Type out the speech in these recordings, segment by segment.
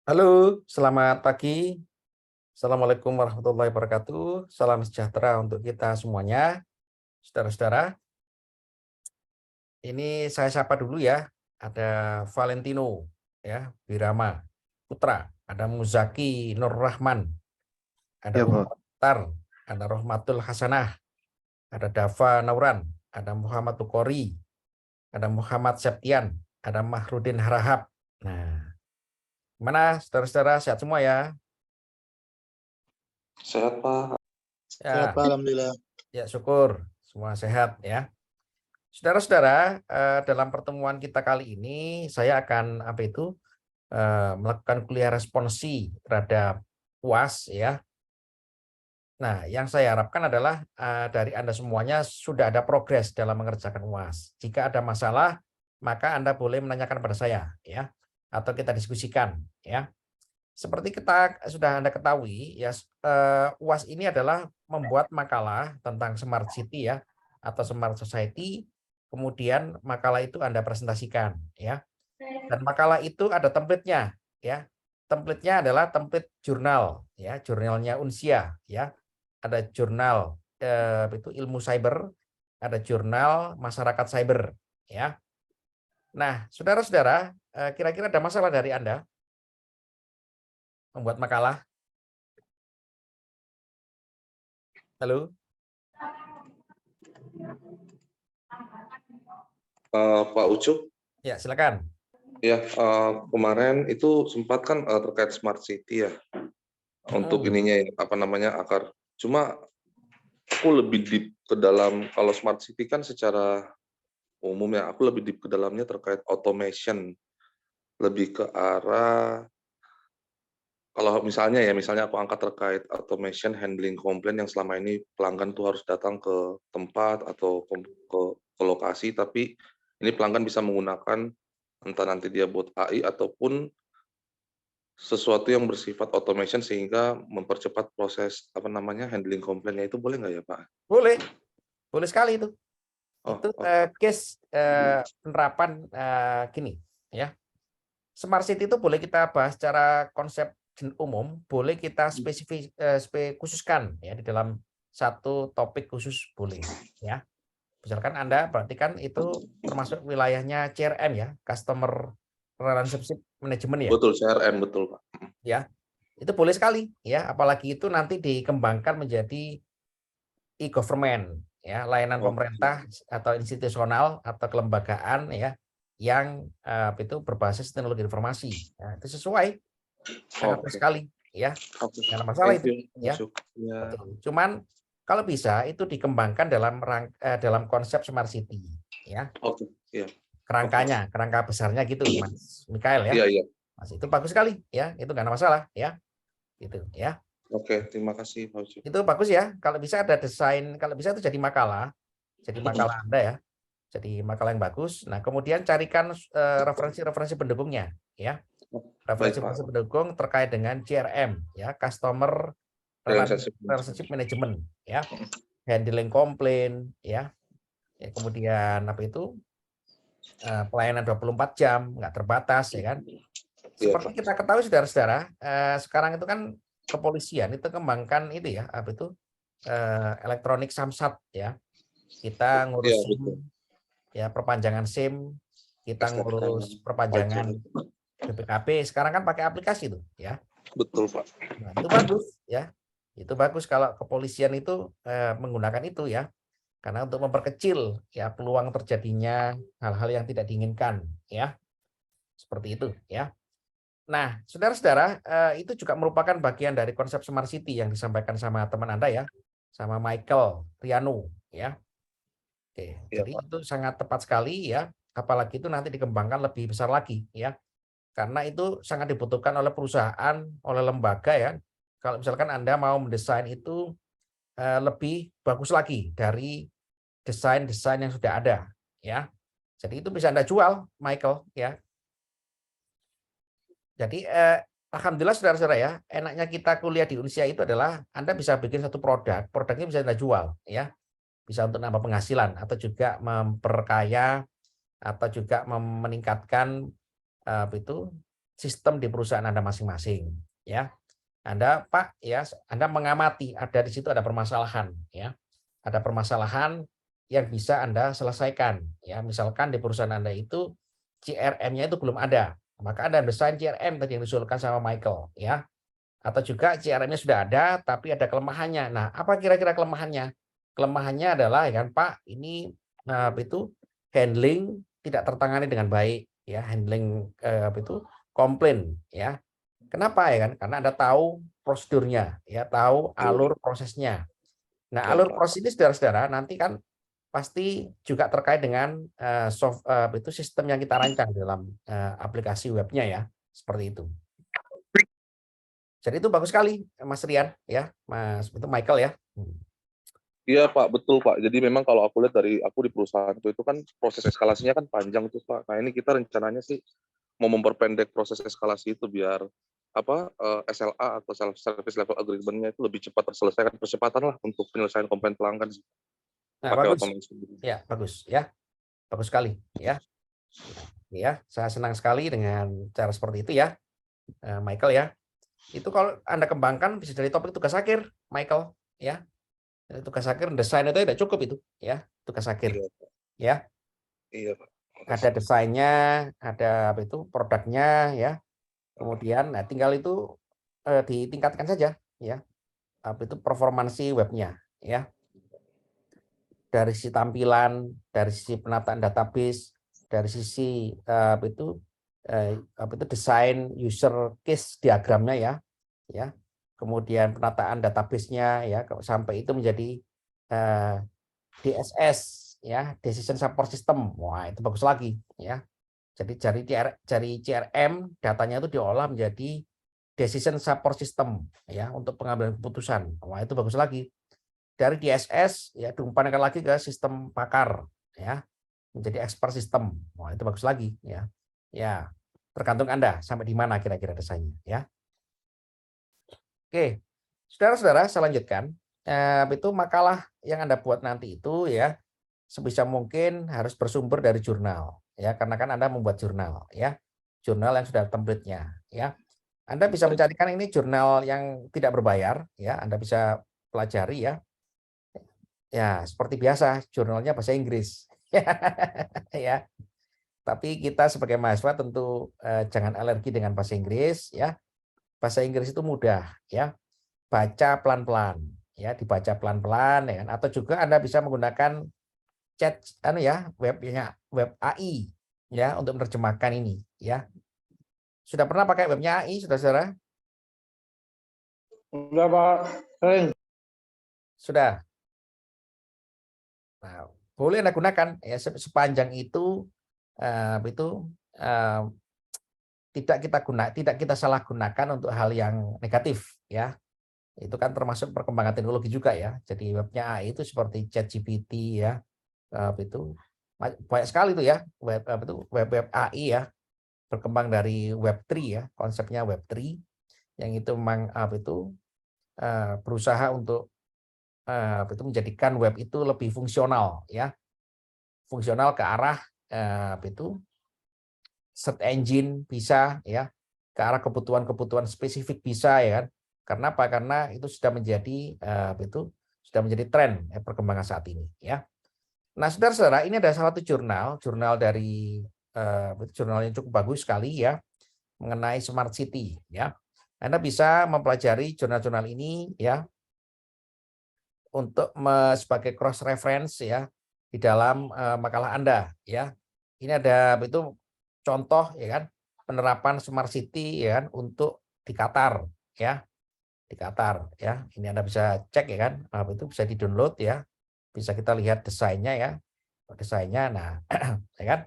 Halo, selamat pagi. Assalamualaikum warahmatullahi wabarakatuh. Salam sejahtera untuk kita semuanya. Saudara-saudara, ini saya sapa dulu ya. Ada Valentino, ya, Birama Putra, ada Muzaki Nur Rahman, ada Ya, Pak. Umar, ada Rohmatul Hasanah, ada Dava Nauran, ada Muhammad Tukori, ada Muhammad Septian, ada Mahrudin Harahap. Nah, gimana saudara-saudara, sehat semua ya? Sehat, Pak. Sehat, Ya, Pak. Alhamdulillah. ya syukur semua sehat ya. Saudara-saudara, dalam pertemuan kita kali ini saya akan melakukan kuliah responsi terhadap UAS ya. Nah, yang saya harapkan adalah dari Anda semuanya sudah ada progres dalam mengerjakan UAS. Jika ada masalah, maka Anda boleh menanyakan pada saya ya, atau kita diskusikan ya. Seperti kita sudah Anda ketahui ya, UAS ini adalah membuat makalah tentang smart city ya, atau smart society. Kemudian makalah itu Anda presentasikan ya. Dan makalah itu ada template-nya ya. Template-nya adalah template jurnal ya, jurnalnya Unsia ya. Ada jurnal itu ilmu cyber, ada jurnal masyarakat cyber ya. Nah, saudara-saudara, kira-kira ada masalah dari Anda membuat makalah? Halo? Pak Ucup, Ya, silakan. ya kemarin itu sempat kan terkait smart city ya, untuk ininya akar. Cuma aku lebih deep ke dalam, kalau smart city kan secara umum ya, aku lebih deep ke dalamnya terkait automation, lebih ke arah, kalau misalnya aku angkat terkait automation handling komplain yang selama ini pelanggan tuh harus datang ke tempat atau ke lokasi, tapi ini pelanggan bisa menggunakan entah nanti dia buat AI ataupun sesuatu yang bersifat automation sehingga mempercepat proses handling komplainnya, itu boleh nggak ya, Pak? Boleh, boleh sekali itu. Oh, Itu oke. case penerapan gini ya. Smart City itu boleh kita bahas secara konsep umum, boleh kita khususkan ya di dalam satu topik khusus boleh ya. Misalkan Anda berarti kan itu termasuk wilayahnya CRM ya, Customer Relationship Management ya. Betul, CRM, betul, Pak. Ya, itu boleh sekali ya, apalagi itu nanti dikembangkan menjadi e-government ya, layanan Oke. pemerintah atau institusional atau kelembagaan ya yang itu berbasis teknologi informasi. Nah, itu sesuai sangat Oke. sekali ya. Oke. Nggak ada masalah Thank itu you, ya. Masuk. Ya. Betul. Cuman kalau bisa itu dikembangkan dalam konsep smart city ya. Oke. Iya. Kerangka besarnya gitu, Mas Mikael ya. Iya, iya. Mas itu bagus sekali ya, itu nggak ada masalah ya. Gitu ya. Oke, terima kasih, Pak Ucup. Itu bagus ya. Kalau bisa ada desain, kalau bisa itu jadi makalah Anda ya. Jadi makalah yang bagus. Nah, kemudian carikan referensi-referensi pendukungnya ya. Baik, Referensi-referensi Pak. pendukung terkait dengan CRM ya, Customer Relationship Management ya. Handling komplain ya. Ya, kemudian pelayanan 24 jam, nggak terbatas ya kan. Iya, Seperti Pak. kita ketahui saudara-saudara, sekarang itu kan kepolisian itu kembangkan itu ya, elektronik samsat ya. Kita Iya, ngurus betul. SIM ya, perpanjangan SIM, kita STNK, ngurus pajak. perpanjangan BPKB, sekarang kan pakai aplikasi itu ya. Betul, Pak. Nah, itu bagus ya. Itu bagus kalau kepolisian itu menggunakan itu ya. Karena untuk memperkecil ya peluang terjadinya hal-hal yang tidak diinginkan ya. Seperti itu ya. Nah, saudara-saudara, itu juga merupakan bagian dari konsep Smart City yang disampaikan sama teman Anda ya, sama Michael Riano ya. Oke, Iya, jadi Pak. itu sangat tepat sekali ya, apalagi itu nanti dikembangkan lebih besar lagi ya. Karena itu sangat dibutuhkan oleh perusahaan, oleh lembaga ya. Kalau misalkan Anda mau mendesain itu lebih bagus lagi dari desain-desain yang sudah ada ya. Jadi itu bisa Anda jual, Michael ya. Jadi alhamdulillah saudara-saudara ya, enaknya kita kuliah di Unsia itu adalah Anda bisa bikin satu produknya bisa Anda jual ya. Bisa untuk nambah penghasilan atau juga memperkaya atau juga meningkatkan sistem di perusahaan Anda masing-masing, ya. Anda Pak, ya, Anda mengamati ada di situ ada permasalahan, ya. Ada permasalahan yang bisa Anda selesaikan, ya. Misalkan di perusahaan Anda itu CRM-nya itu belum ada, maka Anda desain CRM tadi yang diusulkan sama Michael, ya. Atau juga CRM-nya sudah ada tapi ada kelemahannya. Nah, apa kira-kira kelemahannya? Kelemahannya adalah ya kan Pak, ini apa itu handling tidak tertangani dengan baik, ya, handling apa itu komplain, ya. Kenapa ya kan? Karena Anda tahu prosedurnya, ya, tahu Iya, alur prosesnya. Nah, iya, alur Pak. proses ini saudara-saudara nanti kan pasti juga terkait dengan itu sistem yang kita rancang dalam aplikasi webnya ya, seperti itu. Jadi itu bagus sekali Mas Rian ya, Mas itu Michael ya. Iya, Pak, betul, Pak. Jadi memang kalau aku lihat dari aku di perusahaanku itu kan proses eskalasinya kan panjang tuh, Pak. Nah, ini kita rencananya sih mau memperpendek proses eskalasi itu biar SLA atau self service level agreement-nya itu lebih cepat terselesaikan, percepatan lah untuk penyelesaian komplain pelanggan sih, Nah, pakai bagus. otomasi. Ya, bagus ya. Bagus sekali ya. Ya, saya senang sekali dengan cara seperti itu ya, Michael ya. Itu kalau Anda kembangkan bisa dari topik tugas akhir, Michael ya. Tugas akhir desain itu tidak cukup itu ya, tugas akhir Iya, ya. iya, Pak. Ada Makasih. desainnya, ada apa itu produknya ya. Kemudian nah tinggal itu ditingkatkan saja ya. Apa itu performansi webnya ya. Dari sisi tampilan, dari sisi penataan database, dari sisi apa itu desain user case diagramnya ya. Kemudian penataan database-nya ya sampai itu menjadi DSS ya, decision support system. Wah, itu bagus lagi ya. Jadi dari CRM datanya itu diolah menjadi decision support system ya untuk pengambilan keputusan. Wah, itu bagus lagi. Dari DSS ya diumpankan lagi ke sistem pakar ya, menjadi expert system. Wah, itu bagus lagi ya. Ya, tergantung Anda sampai di mana kira-kira desainnya ya. Oke. Saudara-saudara, saya lanjutkan. Itu makalah yang Anda buat nanti itu ya sebisa mungkin harus bersumber dari jurnal ya, karena kan Anda membuat jurnal ya. Jurnal yang sudah template-nya ya. Anda bisa mencarikan ini jurnal yang tidak berbayar ya, Anda bisa pelajari ya. Ya, seperti biasa, jurnalnya bahasa Inggris. Ya, tapi kita sebagai mahasiswa tentu jangan alergi dengan bahasa Inggris ya. Bahasa Inggris itu mudah ya. Baca pelan-pelan ya, dibaca pelan-pelan ya kan. Atau juga Anda bisa menggunakan chat web AI ya untuk menerjemahkan ini ya. Sudah pernah pakai webnya AI, saudara-saudara? Sudah, Pak. Sering. Sudah. Nah, boleh Anda gunakan ya sepanjang itu eh, tidak kita salah gunakan untuk hal yang negatif ya. Itu kan termasuk perkembangan teknologi juga ya. Jadi webnya AI itu seperti ChatGPT ya. Itu banyak sekali itu ya web AI ya, berkembang dari Web3 ya, konsepnya Web3 yang itu memang berusaha untuk itu menjadikan web itu lebih fungsional ya, fungsional ke arah itu search engine bisa ya, ke arah kebutuhan-kebutuhan spesifik bisa ya kan. Karena apa? Karena itu sudah menjadi sudah menjadi tren perkembangan saat ini ya. Nah, saudara-saudara, ini ada salah satu jurnal dari jurnal yang cukup bagus sekali ya mengenai smart city ya. Anda bisa mempelajari jurnal-jurnal ini ya untuk sebagai cross reference ya di dalam makalah Anda ya. Ini ada itu contoh ya kan penerapan smart city ya kan untuk di Qatar ya, di Qatar ya. Ini Anda bisa cek ya kan, itu bisa di-download ya. Bisa kita lihat desainnya ya. Desainnya nah ya kan.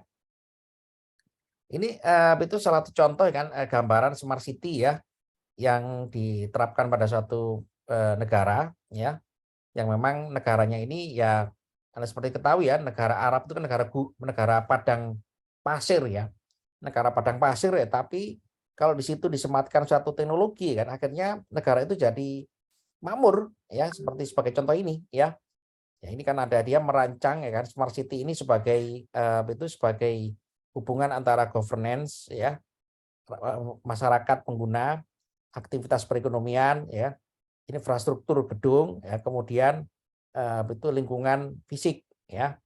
Ini itu salah satu contoh ya kan gambaran smart city ya yang diterapkan pada suatu negara ya, yang memang negaranya ini ya Anda seperti ketahui ya, negara Arab itu kan negara padang pasir ya. Negara padang pasir ya, tapi kalau di situ disematkan suatu teknologi kan akhirnya negara itu jadi makmur ya, seperti sebagai contoh ini ya. Ya ini kan ada dia merancang ya kan smart city ini sebagai itu sebagai hubungan antara governance ya masyarakat pengguna aktivitas perekonomian, ya, infrastruktur gedung, ya, kemudian itu lingkungan fisik, ya.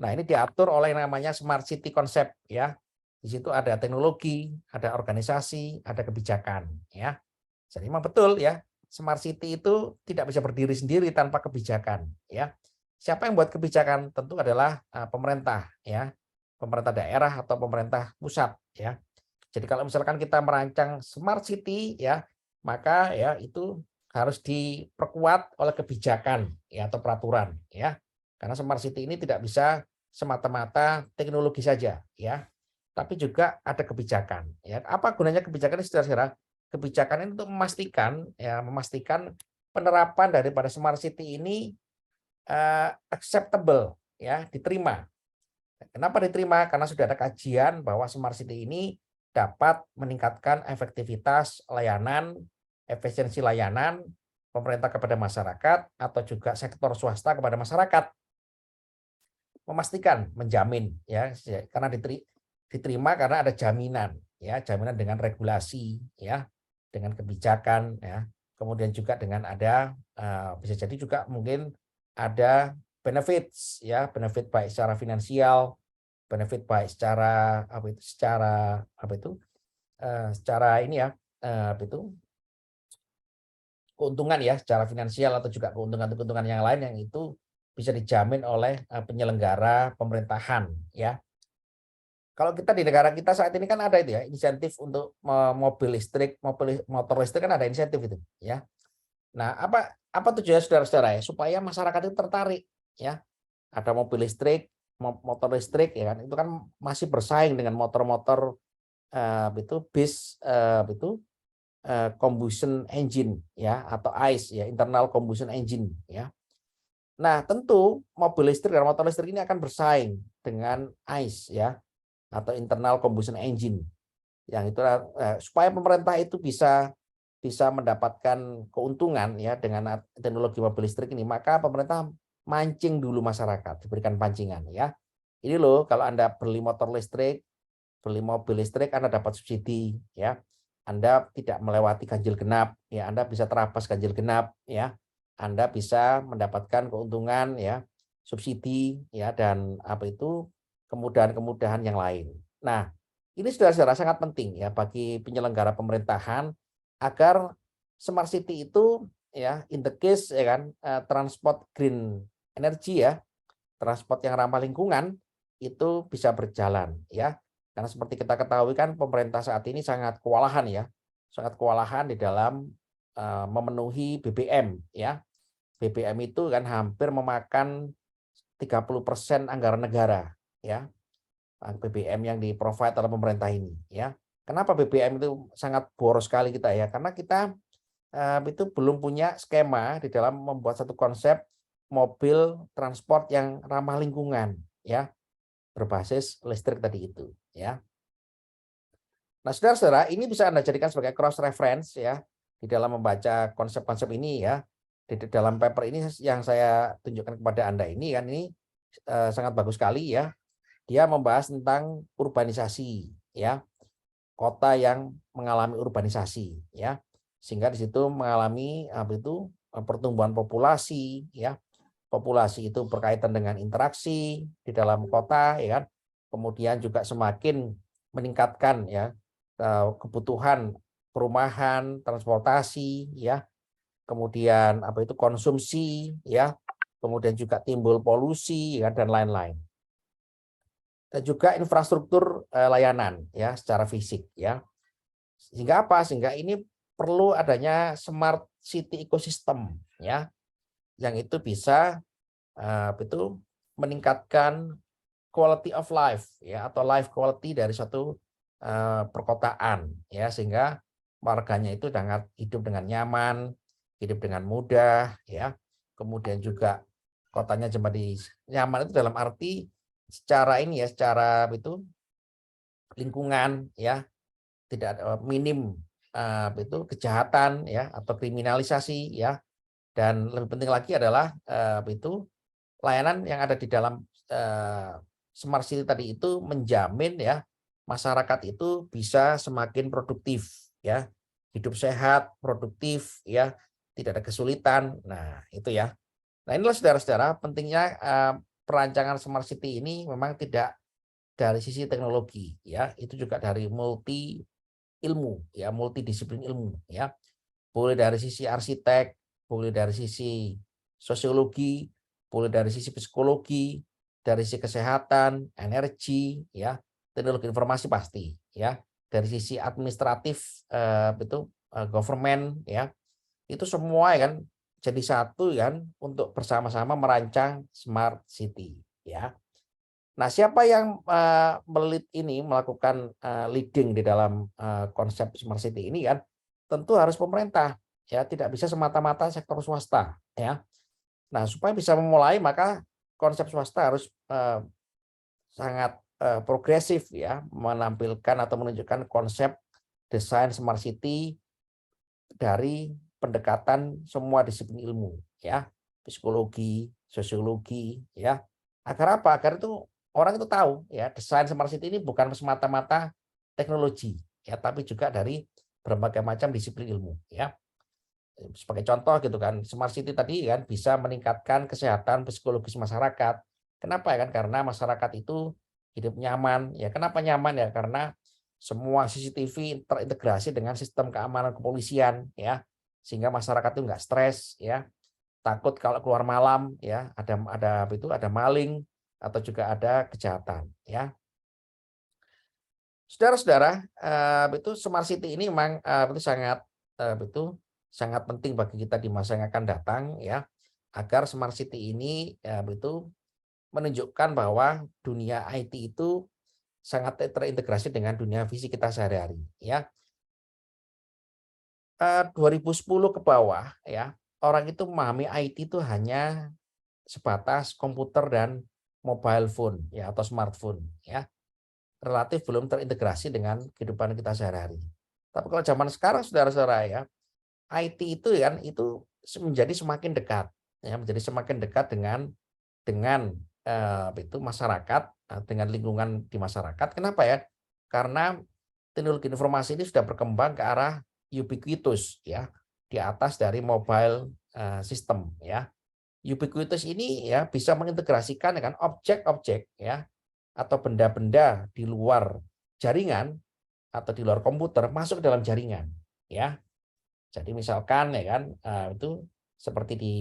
Nah, ini diatur oleh yang namanya smart city concept, ya. Di situ ada teknologi, ada organisasi, ada kebijakan, ya. Jadi memang betul, ya, smart city itu tidak bisa berdiri sendiri tanpa kebijakan, ya. Siapa yang buat kebijakan? Tentu adalah pemerintah, ya. Pemerintah daerah atau pemerintah pusat, ya. Jadi kalau misalkan kita merancang smart city, ya, maka ya itu harus diperkuat oleh kebijakan, ya, atau peraturan, ya. Karena smart city ini tidak bisa semata-mata teknologi saja, ya, tapi juga ada kebijakan, ya. Apa gunanya kebijakan ini, saudara-saudara? Kebijakan ini untuk memastikan penerapan daripada smart city ini acceptable, ya, diterima. Kenapa diterima? Karena sudah ada kajian bahwa smart city ini dapat meningkatkan efektivitas layanan, efisiensi layanan pemerintah kepada masyarakat atau juga sektor swasta kepada masyarakat. Memastikan, menjamin, ya, karena diterima karena ada jaminan, ya, jaminan dengan regulasi, ya, dengan kebijakan, ya. Kemudian juga dengan ada bisa jadi juga mungkin ada benefits, ya, benefit baik secara finansial, benefit baik secara secara ini ya, keuntungan ya, secara finansial atau juga keuntungan-keuntungan yang lain yang itu bisa dijamin oleh penyelenggara pemerintahan, ya. Kalau kita di negara kita saat ini kan ada itu ya, insentif untuk mobil listrik, motor listrik kan ada insentif itu, ya. Nah, apa tujuannya, saudara-saudara, ya? Supaya masyarakat itu tertarik, ya. Ada mobil listrik, motor listrik, ya kan, itu kan masih bersaing dengan motor-motor itu bis combustion engine, ya, atau ICE, ya, internal combustion engine, ya. Nah, tentu mobil listrik dan motor listrik ini akan bersaing dengan ICE, ya, atau internal combustion engine. Yang itu supaya pemerintah itu bisa mendapatkan keuntungan, ya, dengan teknologi mobil listrik ini, maka pemerintah mancing dulu masyarakat, diberikan pancingan, ya. Ini loh, kalau Anda beli motor listrik, beli mobil listrik, Anda dapat subsidi, ya. Anda tidak melewati ganjil genap, ya, Anda bisa terabas ganjil genap, ya. Anda bisa mendapatkan keuntungan, ya, subsidi, ya, dan kemudahan-kemudahan yang lain. Nah, ini saudara-saudara sangat penting, ya, bagi penyelenggara pemerintahan agar smart city itu, ya, in the case, ya kan, transport green energy, ya, transport yang ramah lingkungan itu bisa berjalan, ya. Karena seperti kita ketahui kan pemerintah saat ini sangat kewalahan, ya. Sangat kewalahan di dalam memenuhi BBM, ya. BBM itu kan hampir memakan 30% anggaran negara, ya. BBM yang di-provide oleh pemerintah ini, ya. Kenapa BBM itu sangat boros sekali kita, ya? Karena kita itu belum punya skema di dalam membuat satu konsep mobil transport yang ramah lingkungan, ya, berbasis listrik tadi itu, ya. Nah, saudara-saudara, ini bisa Anda jadikan sebagai cross reference, ya, di dalam membaca konsep-konsep ini, ya. Di dalam paper ini yang saya tunjukkan kepada Anda ini kan ini sangat bagus sekali, ya. Dia membahas tentang urbanisasi, ya. Kota yang mengalami urbanisasi, ya. Sehingga di situ mengalami pertumbuhan populasi, ya. Populasi itu berkaitan dengan interaksi di dalam kota, ya kan. Kemudian juga semakin meningkatkan, ya, kebutuhan perumahan, transportasi, ya. Kemudian konsumsi, ya. Kemudian juga timbul polusi, ya, dan lain-lain. Dan juga infrastruktur layanan, ya, secara fisik, ya. Sehingga apa? Sehingga ini perlu adanya smart city ecosystem, ya, yang itu bisa meningkatkan quality of life, ya, atau life quality dari suatu perkotaan, ya, sehingga warganya itu hidup dengan nyaman, hidup dengan mudah, ya. Kemudian juga kotanya nyaman itu dalam arti secara lingkungan, ya, tidak minim kejahatan, ya, atau kriminalisasi, ya. Dan lebih penting lagi adalah layanan yang ada di dalam smart city tadi itu menjamin, ya, masyarakat itu bisa semakin produktif, ya, hidup sehat, produktif, ya, tidak ada kesulitan. Nah, itu ya. Nah, inilah saudara-saudara pentingnya perancangan smart city ini memang tidak dari sisi teknologi, ya, itu juga dari multi ilmu, ya, multidisiplin ilmu, ya. Boleh dari sisi arsitek, boleh dari sisi sosiologi, boleh dari sisi psikologi, dari sisi kesehatan, energi, ya, teknologi informasi pasti, ya. Dari sisi administratif government, ya. Itu semua ya kan jadi satu kan untuk bersama-sama merancang smart city, ya. Nah, siapa yang melakukan leading di dalam konsep smart city ini kan tentu harus pemerintah, ya, tidak bisa semata-mata sektor swasta, ya. Nah, supaya bisa memulai maka konsep swasta harus sangat progresif, ya, menampilkan atau menunjukkan konsep desain smart city dari pendekatan semua disiplin ilmu, ya, psikologi, sosiologi, ya. Agar apa? Agar itu orang itu tahu, ya, desain smart city ini bukan semata-mata teknologi, ya, tapi juga dari berbagai macam disiplin ilmu, ya. Sebagai contoh gitu kan, smart city tadi kan bisa meningkatkan kesehatan psikologis masyarakat. Kenapa ya kan? Karena masyarakat itu hidup nyaman. Ya, kenapa nyaman ya? Karena semua CCTV terintegrasi dengan sistem keamanan kepolisian, ya. Sehingga masyarakat itu nggak stres, ya. Takut kalau keluar malam, ya, ada maling atau juga ada kejahatan, ya. Saudara-saudara, itu smart city ini memang itu sangat penting bagi kita di masa yang akan datang, ya, agar smart city ini itu menunjukkan bahwa dunia IT itu sangat terintegrasi dengan dunia fisik kita sehari-hari, ya. 2010 ke bawah, ya, orang itu memahami IT itu hanya sebatas komputer dan mobile phone, ya, atau smartphone, ya. Relatif belum terintegrasi dengan kehidupan kita sehari-hari. Tapi kalau zaman sekarang saudara-saudara, ya, IT itu kan itu menjadi semakin dekat, ya, menjadi semakin dekat dengan itu masyarakat, dengan lingkungan di masyarakat. Kenapa ya? Karena teknologi informasi ini sudah berkembang ke arah ubiquitous, ya, di atas dari mobile system, ya. Ubiquitous ini ya bisa mengintegrasikan dengan objek-objek, ya, atau benda-benda di luar jaringan atau di luar komputer masuk ke dalam jaringan, ya. Jadi misalkan ya kan itu seperti di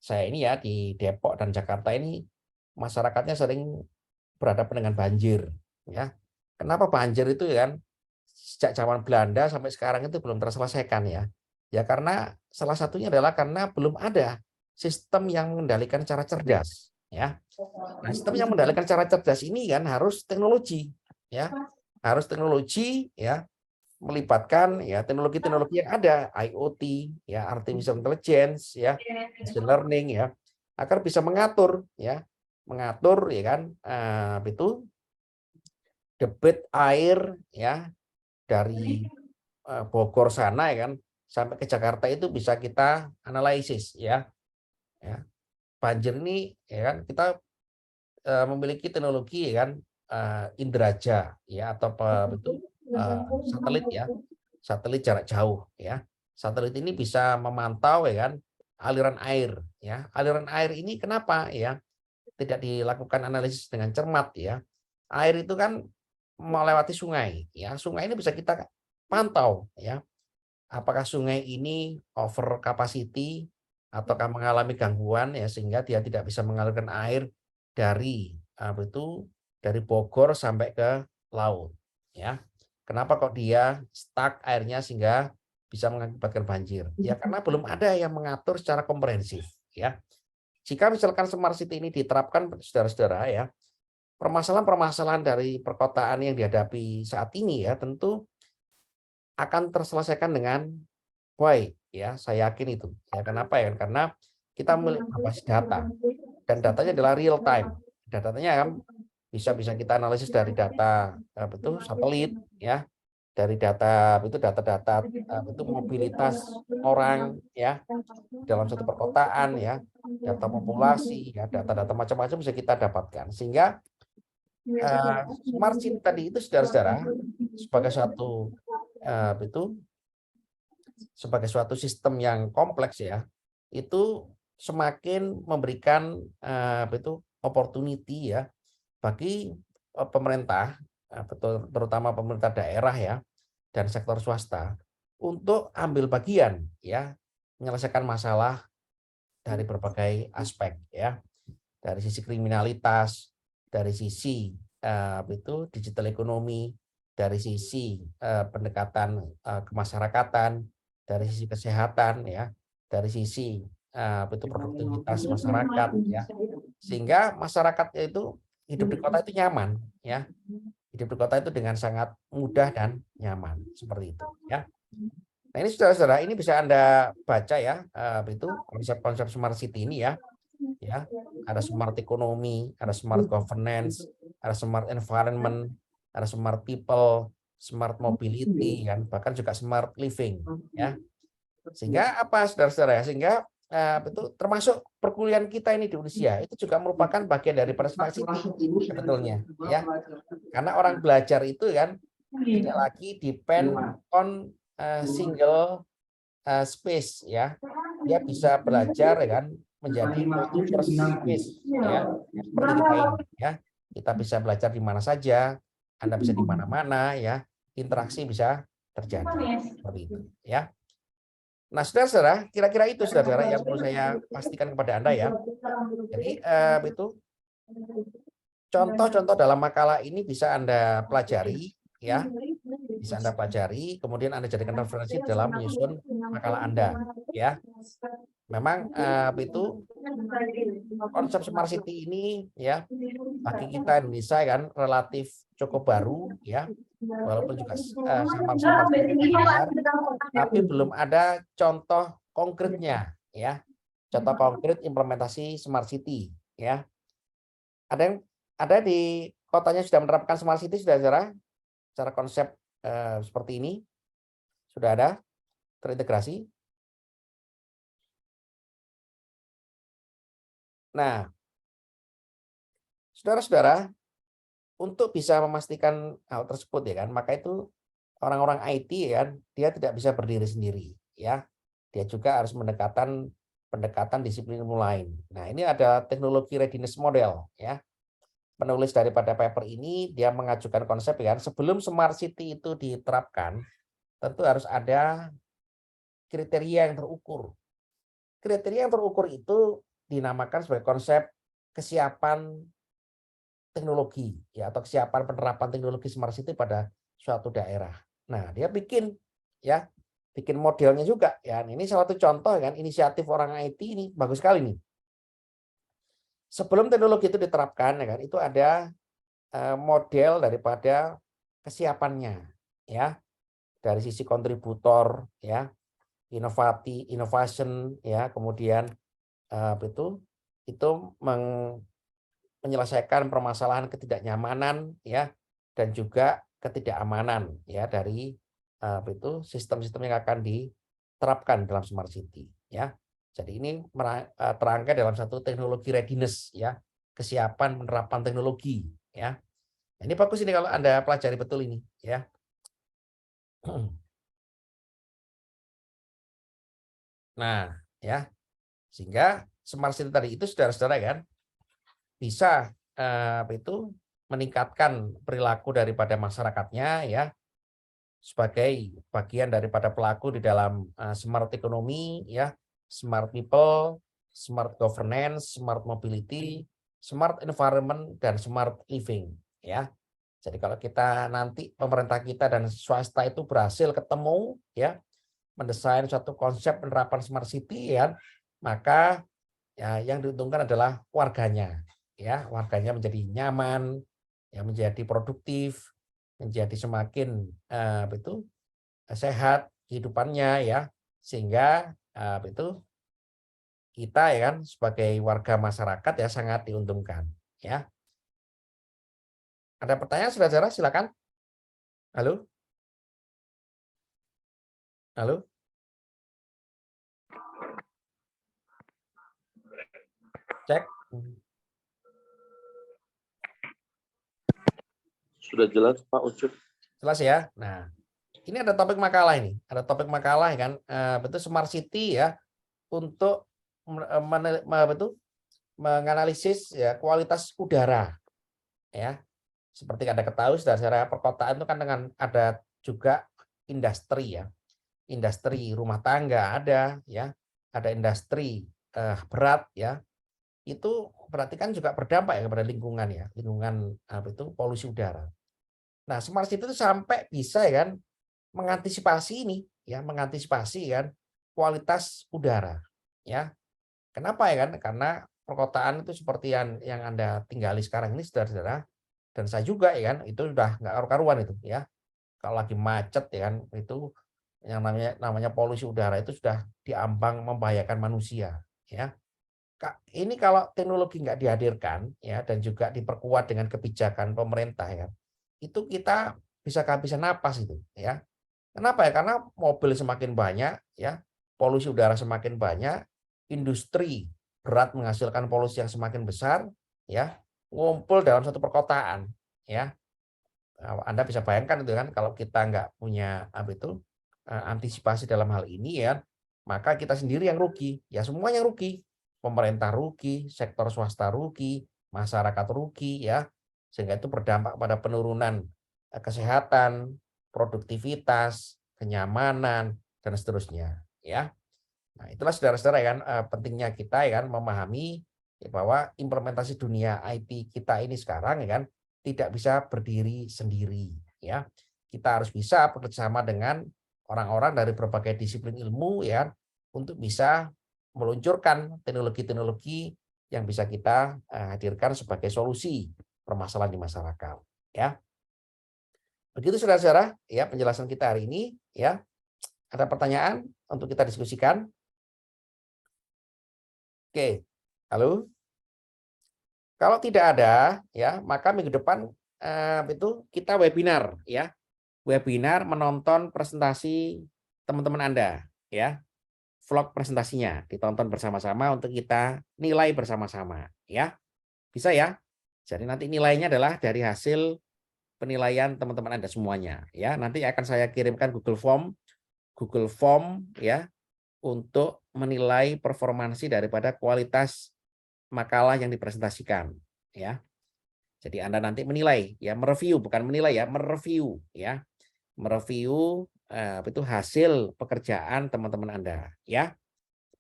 saya ini ya di Depok dan Jakarta ini masyarakatnya sering berhadapan dengan banjir, ya. Kenapa banjir itu ya kan sejak zaman Belanda sampai sekarang itu belum terselesaikan, ya. Ya karena salah satunya adalah karena belum ada sistem yang mengendalikan cara cerdas, ya. Nah, sistem yang mengendalikan cara cerdas ini kan harus teknologi, ya. Harus teknologi, ya, melibatkan ya teknologi-teknologi yang ada, IoT, ya, artificial intelligence, ya, machine learning, ya, agar bisa mengatur ya kan itu debit air ya dari Bogor sana ya kan sampai ke Jakarta itu bisa kita analisis ya. Ya. Banjir ini ya kan kita memiliki teknologi ya kan Indraja ya atau itu satelit ya. Satelit jarak jauh ya. Satelit ini bisa memantau ya kan aliran air ya. Aliran air ini kenapa ya tidak dilakukan analisis dengan cermat ya. Air itu kan melewati sungai ya. Sungai ini bisa kita pantau ya. Apakah sungai ini over capacity ataukah mengalami gangguan ya sehingga dia tidak bisa mengalirkan air dari dari Bogor sampai ke laut ya. Kenapa kok dia stuck airnya sehingga bisa mengakibatkan banjir? Ya karena belum ada yang mengatur secara komprehensif ya. Jika misalkan smart city ini diterapkan saudara-saudara ya, permasalahan-permasalahan dari perkotaan yang dihadapi saat ini ya tentu akan terselesaikan dengan baik ya, saya yakin itu. Ya kenapa ya? Karena kita berbasis data dan datanya adalah real time. Datanya kan bisa kita analisis dari data satelit ya, dari data data-data itu mobilitas orang ya dalam satu perkotaan ya, data populasi ya, data-data macam-macam bisa kita dapatkan sehingga Smart city tadi itu saudara-saudara sebagai suatu sistem yang kompleks ya, itu semakin memberikan opportunity ya bagi pemerintah, terutama pemerintah daerah ya dan sektor swasta untuk ambil bagian ya menyelesaikan masalah dari berbagai aspek ya, dari sisi kriminalitas, dari sisi digital ekonomi, dari sisi pendekatan kemasyarakatan, dari sisi kesehatan ya, dari sisi produktivitas masyarakat ya, sehingga masyarakat itu hidup di kota itu nyaman ya, hidup di kota itu dengan sangat mudah dan nyaman seperti itu ya. Nah ini saudara-saudara, ini bisa Anda baca ya, konsep-konsep smart city ini ya. Ya, ada smart ekonomi, ada smart governance, ada smart environment, ada smart people, smart mobility, kan, bahkan juga smart living, ya. Sehingga apa, saudara-saudara ya? Sehingga termasuk perkuliahan kita ini di Unisya itu juga merupakan bagian dari smart city sebetulnya, ya. Karena orang belajar itu kan tidak lagi depend on single space ya, dia bisa belajar ya kan menjadi multiverse space ya, seperti kita ini ya, kita bisa belajar di mana saja, Anda bisa di mana-mana ya, interaksi bisa terjadi seperti itu ya. Nah saudara-saudara, kira-kira itu saudara-saudara yang perlu saya pastikan kepada Anda ya. Jadi itu contoh-contoh dalam makalah ini bisa Anda pelajari ya, bisa Anda pelajari, kemudian Anda jadikan referensi dalam menyusun makalah Anda ya. Memang konsep smart city ini ya bagi kita Indonesia kan relatif cukup baru ya, walaupun juga samar-samar terdengar, tapi belum ada contoh konkretnya ya, contoh konkret implementasi smart city ya. Ada di kotanya sudah menerapkan smart city sudah secara konsep seperti ini, sudah ada terintegrasi. Nah, saudara-saudara, untuk bisa memastikan hal tersebut ya kan, maka itu orang-orang IT ya kan, dia tidak bisa berdiri sendiri ya. Dia juga harus pendekatan disiplin ilmu lain. Nah, ini ada teknologi readiness model ya. Penulis daripada paper ini dia mengajukan konsep ya kan, sebelum smart city itu diterapkan, tentu harus ada kriteria yang terukur. Kriteria yang terukur itu dinamakan sebagai konsep kesiapan teknologi ya, atau kesiapan penerapan teknologi smart city pada suatu daerah. Nah, dia bikin modelnya juga ya. Ini salah satu contoh kan inisiatif orang IT ini bagus sekali nih. Sebelum teknologi itu diterapkan ya kan, itu ada model daripada kesiapannya ya, dari sisi kontributor ya, innovation ya, kemudian itu menyelesaikan permasalahan ketidaknyamanan ya, dan juga ketidakamanan ya dari sistem-sistem yang akan diterapkan dalam smart city ya. Jadi ini terangkat dalam satu teknologi readiness ya, kesiapan penerapan teknologi ya. Ini bagus ini kalau Anda pelajari betul ini ya. Nah, ya. Sehingga smart city tadi itu saudara-saudara kan bisa meningkatkan perilaku daripada masyarakatnya ya, sebagai bagian daripada pelaku di dalam smart economy ya, smart people, smart governance, smart mobility, smart environment, dan smart living ya. Jadi kalau kita nanti pemerintah kita dan swasta itu berhasil ketemu ya, mendesain suatu konsep penerapan smart city ya, maka ya yang diuntungkan adalah warganya ya, warganya menjadi nyaman ya, menjadi produktif, menjadi semakin sehat kehidupannya ya, sehingga kita ya kan sebagai warga masyarakat ya sangat diuntungkan ya. Ada pertanyaan saudara-saudara, silakan. Halo? Halo? Cek. Sudah jelas Pak Ucup. Jelas ya. Nah, ini ada topik makalah ini. Ada topik makalah kan. Betul Smart City ya untuk menganalisis ya kualitas udara ya. Seperti Anda ketahui saudara, perkotaan itu kan dengan ada juga industri ya. Industri rumah tangga ada ya. Ada industri berat ya. Itu berarti kan juga berdampak ya kepada lingkungan ya. Lingkungan polusi udara. Nah, Smart City itu sampai bisa ya kan mengantisipasi ini ya, mengantisipasi kan kualitas udara ya. Kenapa ya kan? Karena perkotaan itu seperti yang Anda tinggali sekarang ini saudara-saudara, dan saya juga ya kan, itu udah nggak karu-karuan itu ya. Kalau lagi macet ya kan, itu yang namanya polusi udara itu sudah diambang membahayakan manusia ya. Ini kalau teknologi nggak dihadirkan ya dan juga diperkuat dengan kebijakan pemerintah ya, itu kita bisa kehabisan napas itu ya. Kenapa ya? Karena mobil semakin banyak ya, polusi udara semakin banyak, industri berat menghasilkan polusi yang semakin besar ya, ngumpul dalam satu perkotaan ya. Anda bisa bayangkan itu kan kalau kita nggak punya antisipasi dalam hal ini ya, maka kita sendiri yang rugi, ya semuanya rugi. Pemerintah rugi, sektor swasta rugi, masyarakat rugi ya. Sehingga itu berdampak pada penurunan kesehatan, produktivitas, kenyamanan dan seterusnya ya. Nah, itulah saudara-saudara kan pentingnya kita ya kan memahami ya, bahwa implementasi dunia IT kita ini sekarang ya kan tidak bisa berdiri sendiri ya. Kita harus bisa bekerjasama dengan orang-orang dari berbagai disiplin ilmu ya untuk bisa meluncurkan teknologi-teknologi yang bisa kita hadirkan sebagai solusi permasalahan di masyarakat ya. Begitu saudara-saudara ya penjelasan kita hari ini ya. Ada pertanyaan untuk kita diskusikan? Oke. Halo. Kalau tidak ada ya, maka minggu depan itu kita webinar ya. Webinar menonton presentasi teman-teman Anda ya. Vlog presentasinya ditonton bersama-sama untuk kita nilai bersama-sama ya. Bisa ya? Jadi nanti nilainya adalah dari hasil penilaian teman-teman Anda semuanya ya. Nanti akan saya kirimkan Google Form ya untuk menilai performansi daripada kualitas makalah yang dipresentasikan ya. Jadi Anda nanti menilai ya, mereview bukan menilai ya, mereview ya. Mereview itu hasil pekerjaan teman-teman Anda ya.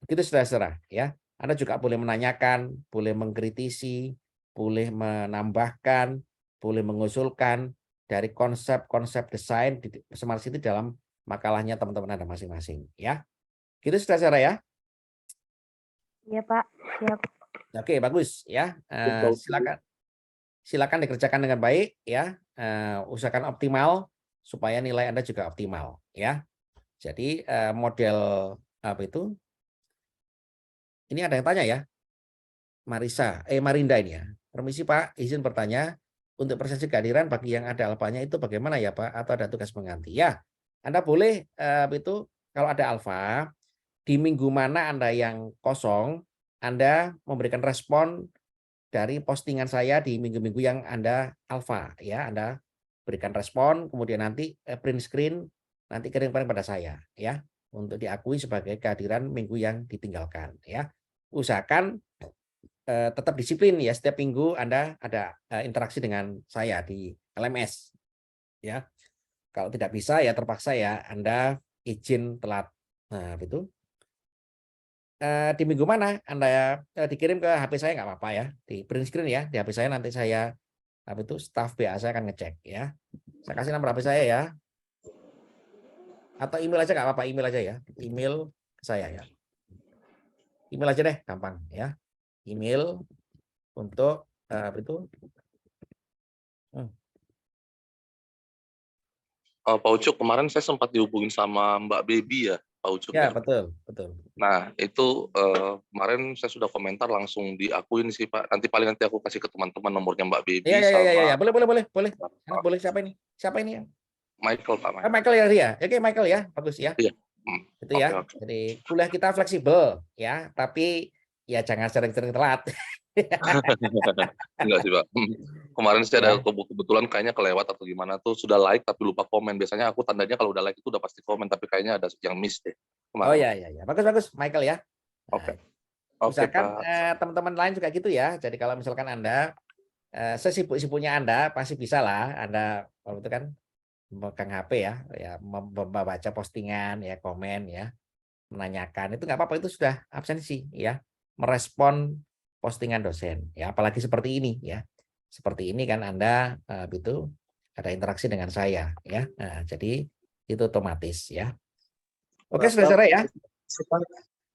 Begitu saudara-saudara ya. Anda juga boleh menanyakan, boleh mengkritisi, boleh menambahkan, boleh mengusulkan dari konsep-konsep desain di Smart City dalam makalahnya teman-teman Anda masing-masing ya. Gitu saudara-saudara ya. Iya Pak, siap. Oke, bagus ya. Silakan dikerjakan dengan baik ya. Usahakan optimal supaya nilai Anda juga optimal ya. Jadi model apa itu? Ini ada yang tanya ya. Marinda ini ya. Permisi Pak, izin bertanya, untuk persepsi kehadiran bagi yang ada alfanya itu bagaimana ya Pak? Atau ada tugas pengganti? Ya, Anda boleh itu kalau ada alfa, di minggu mana Anda yang kosong, Anda memberikan respon dari postingan saya di minggu-minggu yang Anda alfa ya. Anda berikan respon, kemudian nanti print screen, nanti kirimkan pada saya ya, untuk diakui sebagai kehadiran minggu yang ditinggalkan ya. Usahakan tetap disiplin ya, setiap minggu Anda ada interaksi dengan saya di LMS ya. Kalau tidak bisa ya terpaksa ya Anda izin telat. Nah, itu di minggu mana Anda dikirim ke HP saya nggak apa-apa ya, di print screen ya, di HP saya nanti saya staf BA saya akan ngecek ya. Saya kasih nomor HP saya ya. Atau email aja nggak apa-apa, email aja ya. Email ke saya ya. Email aja deh, gampang ya. Email untuk Pak Ucup, kemarin saya sempat dihubungin sama Mbak Baby ya, Pak Ucup ya, ya. betul. Nah, itu kemarin saya sudah komentar langsung diakuin sih Pak. Nanti aku kasih ke teman-teman nomornya Mbak Baby Ya. Boleh. Enak, boleh. Siapa ini ya? Michael Pak. Michael ya dia. Oke, Michael ya. Bagus ya. Iya. Itu ya. Okay. Jadi kuliah kita fleksibel ya, tapi ya jangan sering-sering telat. Enggak sih Pak. Kemarin sih ada Ya. kebetulan kayaknya kelewat atau gimana tuh, sudah like tapi lupa komen. Biasanya aku tandanya kalau udah like itu udah pasti komen, tapi kayaknya ada yang miss deh Oh kemarin. ya. Bagus Michael ya. Oke. Nah, Oke, usahakan Pak. teman-teman lain juga gitu ya. Jadi kalau misalkan Anda sesibuk-sibuknya Anda pasti bisa lah Anda kalau itu kan memegang HP ya membaca postingan ya, komen ya, menanyakan itu nggak apa-apa, itu sudah absensi ya, merespon postingan dosen ya, apalagi seperti ini ya. Seperti ini kan Anda itu ada interaksi dengan saya ya. Nah, jadi itu otomatis ya. Oke, Bapak, saudara ya.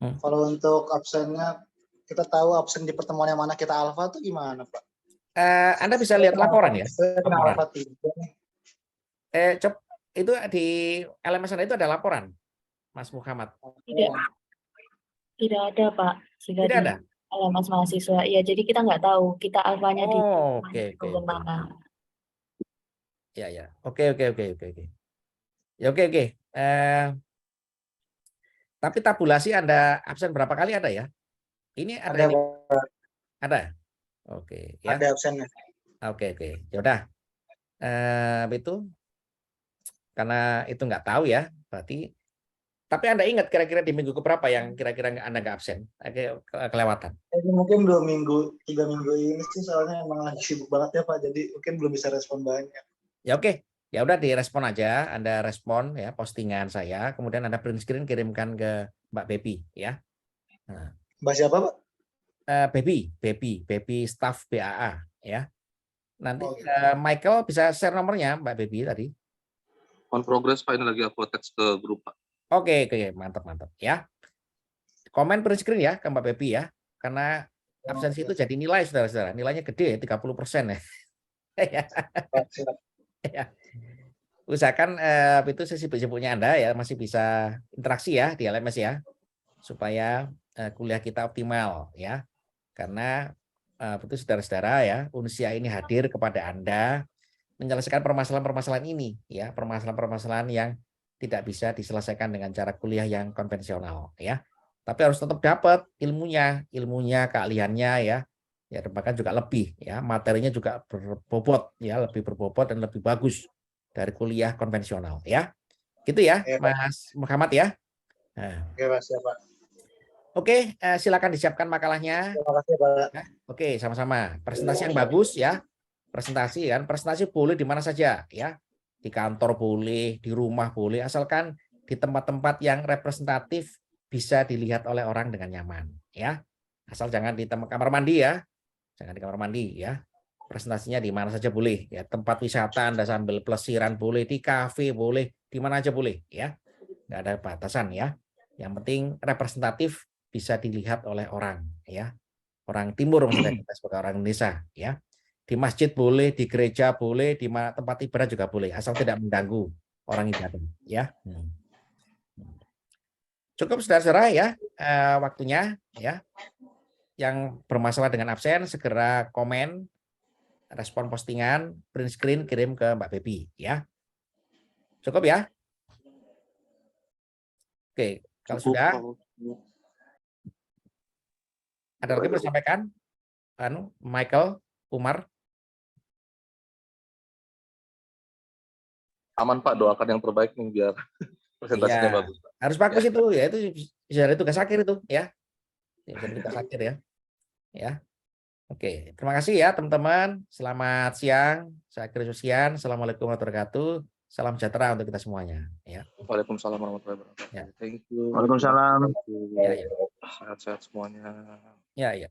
kalau untuk absennya, kita tahu absen di pertemuan yang mana kita alfa tuh gimana, Pak? Anda bisa lihat laporan ya. Saya kena Laporan. alfa 3 nih. Itu di LMS Anda itu ada laporan, Mas Muhammad. Tidak ada, Pak. Jika Tidak di ada. LMS mahasiswa. Ya, jadi kita nggak tahu kita alfanya di Oke. bagian mana. Ya. Oke. Ya, oke. Tapi tabulasi Anda absen berapa kali ada ya? Ini ada Ada, ini. Pak. Ada. Oke, ya. Ada absennya. Oke. Ya udah. Itu karena itu nggak tahu ya, berarti. Tapi Anda ingat kira-kira di minggu keberapa yang kira-kira Anda nggak absen? Kelewatan. Ini mungkin 2 minggu, 3 minggu ini sih soalnya emang lagi sibuk banget ya, Pak. Jadi mungkin belum bisa respon banyak. Ya oke. Ya udah direspon aja, Anda respon ya postingan saya, kemudian Anda print screen kirimkan ke Mbak Bebi ya. Nah, Mbak siapa, Pak? Bebi staff BAA ya. Nanti Oke. Michael bisa share nomornya Mbak Bebi tadi. On progress, Pak, ini lagi aku teks ke grup, Pak. Oke, mantap ya. Komen print screen ya ke Mbak Bebi ya, karena absensi itu jadi nilai saudara-saudara, nilainya gede 30% ya. Ya. Usahakan itu sesibuk-sibuknya Anda ya masih bisa interaksi ya di LMS ya, supaya kuliah kita optimal ya. Karena itu saudara-saudara ya, Unsia ini hadir kepada Anda menyelesaikan permasalahan-permasalahan ini ya, permasalahan-permasalahan yang tidak bisa diselesaikan dengan cara kuliah yang konvensional ya. Tapi harus tetap dapat ilmunya, keahliannya ya. Ya, bahkan juga lebih ya, materinya juga berbobot ya, lebih berbobot dan lebih bagus dari kuliah konvensional ya. Gitu ya, Mas Muhammad ya. Nah. Oke, Pak, siapa? Oke, silakan disiapkan makalahnya. Terima kasih, Pak. Oke, sama-sama. Presentasi yang bagus ya. Presentasi boleh di mana saja ya. Di kantor boleh, di rumah boleh, asalkan di tempat-tempat yang representatif bisa dilihat oleh orang dengan nyaman ya. Asal jangan di kamar mandi ya. Jangan di kamar mandi ya. Presentasinya di mana saja boleh ya. Tempat wisata Anda sambil pelesiran boleh, di kafe boleh, di mana aja boleh ya. Nggak ada batasan ya. Yang penting representatif bisa dilihat oleh orang ya. Orang timur maksudnya kita sebagai orang Indonesia ya. Di masjid boleh, di gereja boleh, di tempat ibadah juga boleh, asal tidak mengganggu orang ibadah ya. Cukup saudara-saudara ya waktunya ya. Yang bermasalah dengan absen segera komen, respon postingan, print screen kirim ke Mbak Bebi ya. Cukup ya? Oke, kalau sudah ada lagi yang sampaikan? Michael, Umar. Aman, Pak, doakan yang terbaik nih biar presentasinya bagus, Pak. Harus bagus itu ya, itu bisa dari tugas akhir itu ya. Jadi tugas akhir ya. Ya. Oke, terima kasih ya teman-teman. Selamat siang. Saya akhiri sekian. Assalamualaikum warahmatullahi wabarakatuh. Salam sejahtera untuk kita semuanya. Ya. Waalaikumsalam warahmatullahi wabarakatuh. Ya. Thank you. Waalaikumsalam. Ya. Sehat-sehat semuanya. Ya.